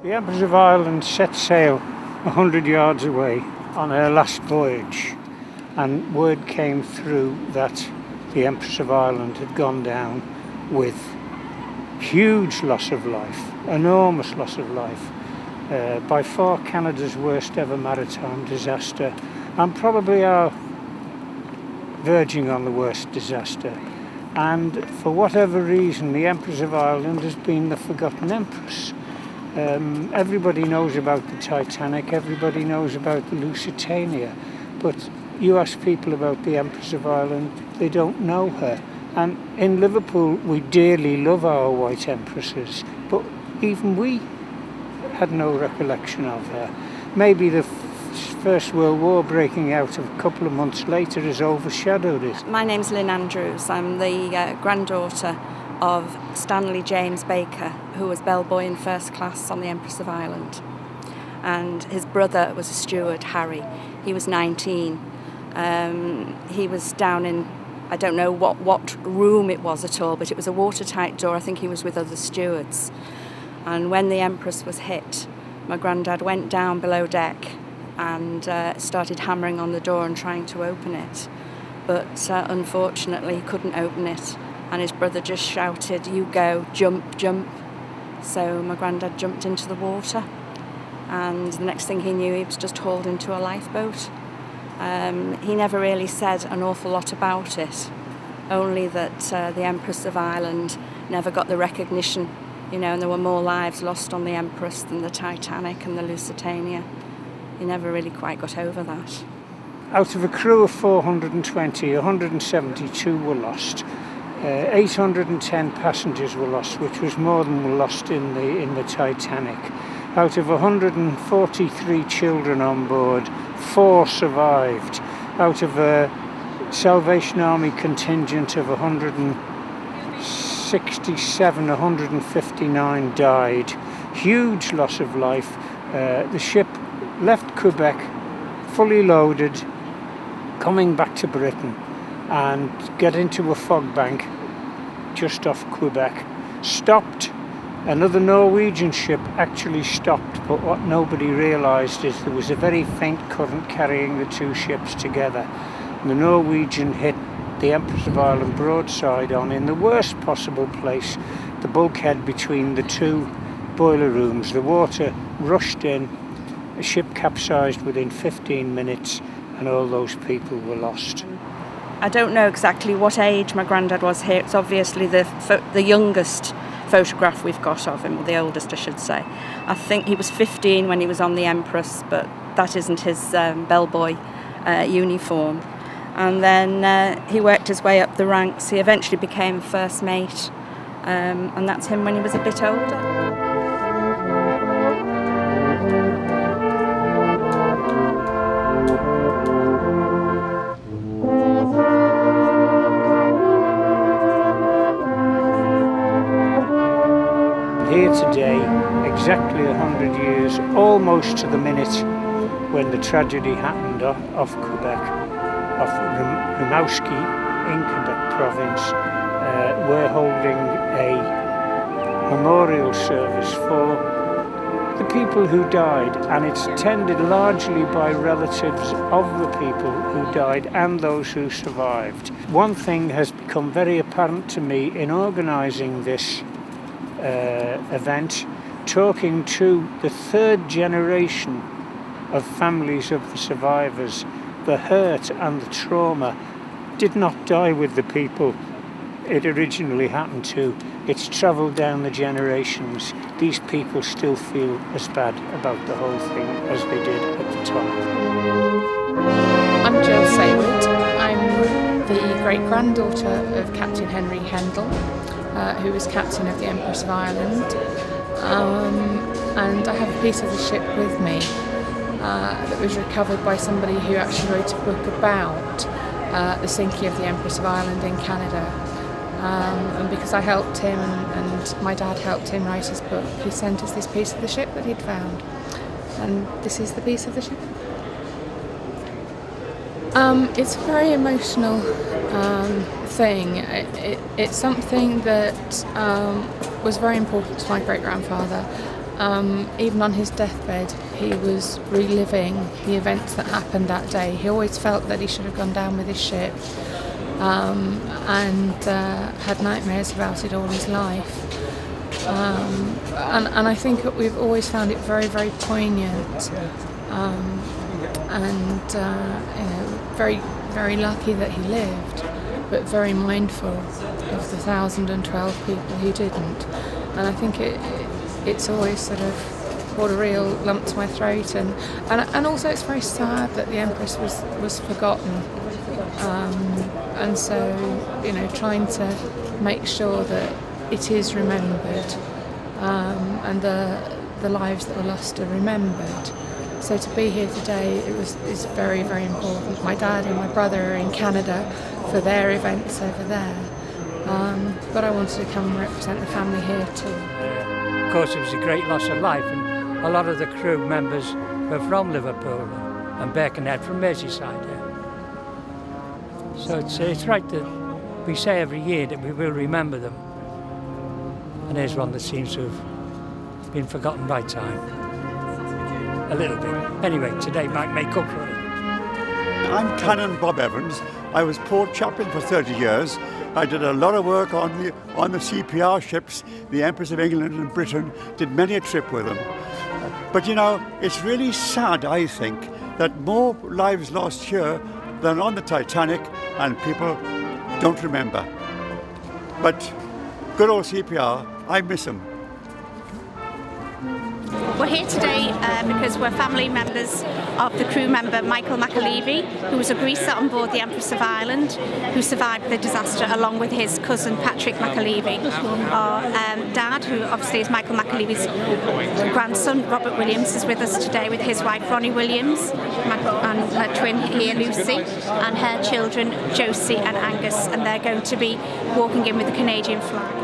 The Empress of Ireland set sail 100 yards away on her last voyage, and word came through that the Empress of Ireland had gone down with huge loss of life, enormous loss of life, by far Canada's worst ever maritime disaster, and probably our verging on the worst disaster. And for whatever reason, the Empress of Ireland has been the forgotten empress. Everybody knows about the Titanic, everybody knows about the Lusitania, but you ask people about the Empress of Ireland, they don't know her. And in Liverpool, we dearly love our white empresses, but even we had no recollection of her. Maybe the First World War breaking out a couple of months later has overshadowed it. My name's Lynn Andrews. I'm the granddaughter of Stanley James Baker, who was bellboy in first class on the Empress of Ireland. And his brother was a steward, Harry. He was 19. He was down in, I don't know what room it was at all, but it was a watertight door. I think he was with other stewards. And when the Empress was hit, my granddad went down below deck and started hammering on the door and trying to open it. But unfortunately, he couldn't open it. And his brother just shouted, "You go, jump, jump." So my granddad jumped into the water. And the next thing he knew, he was just hauled into a lifeboat. He never really said an awful lot about it, only that the Empress of Ireland never got the recognition, and there were more lives lost on the Empress than the Titanic and the Lusitania. He never really quite got over that. Out of a crew of 420, 172 were lost. 810 passengers were lost, which was more than were lost in the Titanic. Out of 143 children on board, 4 survived. Out of a Salvation Army contingent of 167, 159 died. Huge loss of life. The ship left Quebec fully loaded, coming back to Britain, and get into a fog bank just off Quebec. Stopped. Another Norwegian ship actually stopped, but what nobody realised is there was a very faint current carrying the two ships together. And the Norwegian hit the Empress of Ireland broadside on, in the worst possible place, the bulkhead between the two boiler rooms. The water rushed in, the ship capsized within 15 minutes, and all those people were lost. I don't know exactly what age my granddad was here. It's obviously the youngest photograph we've got of him, or the oldest I should say. I think he was 15 when he was on the Empress, but that isn't his bellboy uniform. And then he worked his way up the ranks. He eventually became first mate, and that's him when he was a bit older. Here today, exactly 100 years, almost to the minute when the tragedy happened off Quebec, off Rimouski in Quebec province. We're holding a memorial service for the people who died, and it's attended largely by relatives of the people who died and those who survived. One thing has become very apparent to me in organising this event, talking to the third generation of families of the survivors. The hurt and the trauma did not die with the people it originally happened to. It's travelled down the generations. These people still feel as bad about the whole thing as they did at the time. I'm Jill Saywood. I'm the great-granddaughter of Captain Henry Hendel, who was captain of the Empress of Ireland, and I have a piece of the ship with me that was recovered by somebody who actually wrote a book about the sinking of the Empress of Ireland in Canada, and because I helped him and my dad helped him write his book, he sent us this piece of the ship that he'd found, and this is the piece of the ship. It's a very emotional thing. It's something that was very important to my great-grandfather. even on his deathbed, he was reliving the events that happened that day. He always felt that he should have gone down with his ship, and had nightmares about it all his life. And I think we've always found it very, very poignant, and very, very lucky that he lived, but very mindful of the 1,012 people who didn't. And I think it's always sort of brought a real lump to my throat, and also it's very sad that the Empress was forgotten, and so trying to make sure that it is remembered, and the lives that were lost are remembered. So to be here today is very, very important. My dad and my brother are in Canada for their events over there, but I wanted to come and represent the family here too. Of course, it was a great loss of life, and a lot of the crew members were from Liverpool and Birkenhead, from Merseyside. So it's right that we say every year that we will remember them. And here's one that seems to have been forgotten by time. A little bit. Anyway, today might make up for it. I'm Canon Bob Evans. I was port chaplain for 30 years. I did a lot of work on the CPR ships, the Empress of England and Britain, did many a trip with them. But it's really sad, I think, that more lives lost here than on the Titanic, and people don't remember. But good old CPR, I miss them. We're here today because we're family members of the crew member Michael McAlevey, who was a greaser on board the Empress of Ireland, who survived the disaster along with his cousin Patrick McAlevey. Our dad, who obviously is Michael McAlevey's grandson, Robert Williams, is with us today with his wife Ronnie Williams and her twin here Lucy, and her children Josie and Angus, and they're going to be walking in with the Canadian flag.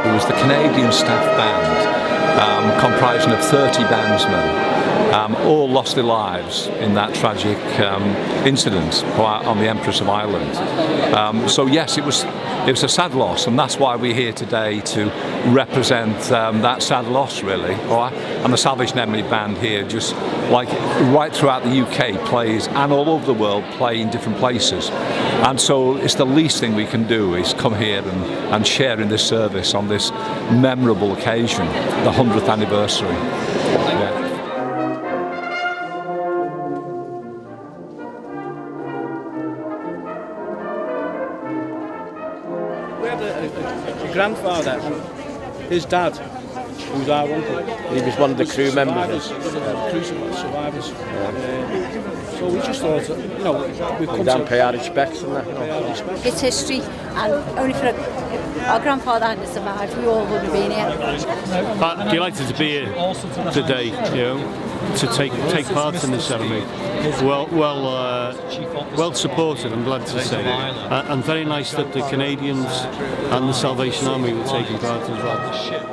It was the Canadian staff band, comprising of 30 bandsmen, all lost their lives in that tragic incident on the Empress of Ireland. So yes, it was a sad loss, and that's why we're here today to represent that sad loss, really. And the Salvation Army band here, just like right throughout the UK, plays, and all over the world, play in different places. And so it's the least thing we can do is come here and share in this service on this memorable occasion, the 100th anniversary. Yeah. We had a grandfather, his dad, who was our uncle. He was one of the crew members. Crew survivors. So we just thought, we've come to pay our respects and that. Pay our respects. It's history, and only for our grandfather hadn't survived, we all would have been here. I'm delighted to be here today, to take part in the ceremony. Well supported, I'm glad to say, and very nice that the Canadians and the Salvation Army were taking part as well.